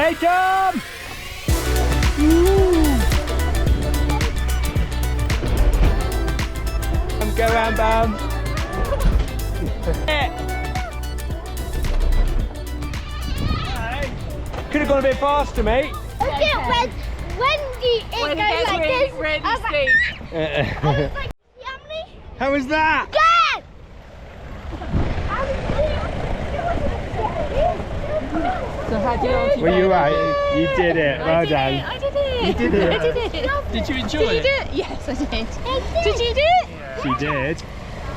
Hey, Tom! Go round, Bam. Could have gone a bit faster, mate. When it goes like this, really I was like, How was that? Good! So how do you Were you right? You did it. Well done. I did it. You did it. I did it. Did you enjoy Did you it? do it? Yes, I did. Did you do it? She did.